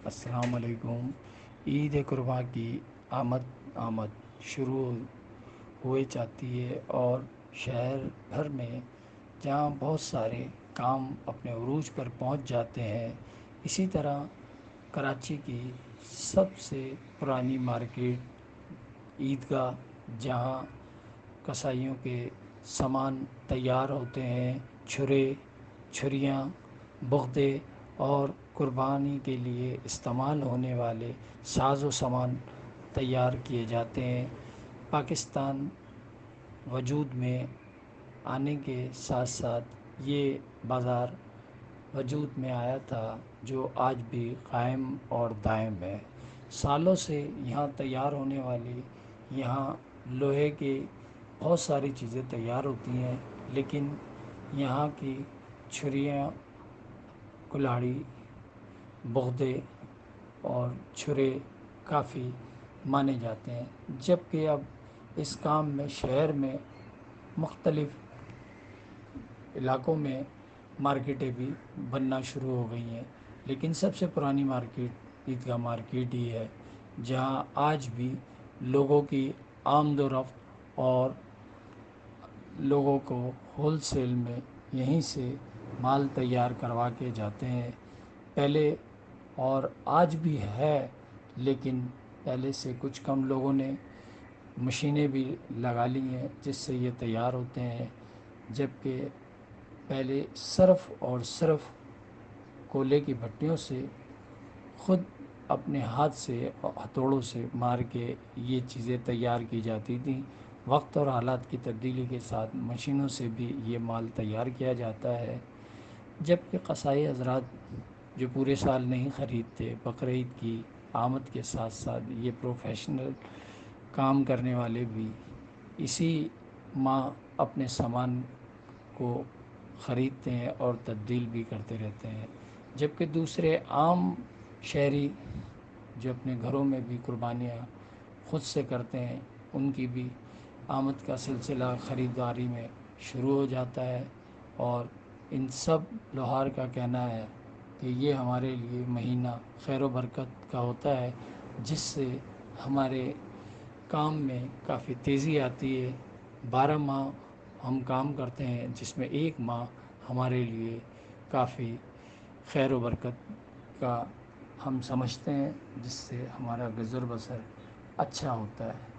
السلام علیکم۔ عید قرباں کی آمد شروع ہوئے جاتی ہے اور شہر بھر میں جہاں بہت سارے کام اپنے عروج پر پہنچ جاتے ہیں، اسی طرح کراچی کی سب سے پرانی مارکیٹ عیدگاہ، جہاں کسائیوں کے سامان تیار ہوتے ہیں، چھریاں، بغدے اور قربانی کے لیے استعمال ہونے والے ساز و سامان تیار کیے جاتے ہیں۔ پاکستان وجود میں آنے کے ساتھ ساتھ یہ بازار وجود میں آیا تھا جو آج بھی قائم اور دائم ہے۔ سالوں سے یہاں تیار ہونے والی یہاں لوہے کی بہت ساری چیزیں تیار ہوتی ہیں، لیکن یہاں کی چھریاں، کلاڑی، بغدے اور چھرے کافی مانے جاتے ہیں، جبکہ اب اس کام میں شہر میں مختلف علاقوں میں مارکیٹیں بھی بننا شروع ہو گئی ہیں، لیکن سب سے پرانی مارکیٹ عیدگاہ مارکیٹ ہی ہے، جہاں آج بھی لوگوں کی آمد و رفت اور لوگوں کو ہول سیل میں یہیں سے مال تیار کروا کے جاتے ہیں۔ پہلے اور آج بھی ہے، لیکن پہلے سے کچھ کم لوگوں نے مشینیں بھی لگا لی ہیں جس سے یہ تیار ہوتے ہیں، جبکہ پہلے صرف کولے کی بھٹیوں سے خود اپنے ہاتھ سے ہتھوڑوں سے مار کے یہ چیزیں تیار کی جاتی تھیں۔ وقت اور حالات کی تبدیلی کے ساتھ مشینوں سے بھی یہ مال تیار کیا جاتا ہے، جبکہ قصائی حضرات جو پورے سال نہیں خریدتے، بقرعید کی آمد کے ساتھ ساتھ یہ پروفیشنل کام کرنے والے بھی اسی ماہ اپنے سامان کو خریدتے ہیں اور تبدیل بھی کرتے رہتے ہیں، جبکہ دوسرے عام شہری جو اپنے گھروں میں بھی قربانیاں خود سے کرتے ہیں، ان کی بھی آمد کا سلسلہ خریداری میں شروع ہو جاتا ہے، اور ان سب لوہار کا کہنا ہے کہ یہ ہمارے لیے مہینہ خیر و برکت کا ہوتا ہے، جس سے ہمارے کام میں کافی تیزی آتی ہے۔ 12 ماہ ہم کام کرتے ہیں، جس میں ایک ماہ ہمارے لیے کافی خیر و برکت کا ہم سمجھتے ہیں، جس سے ہمارا گزر بسر اچھا ہوتا ہے۔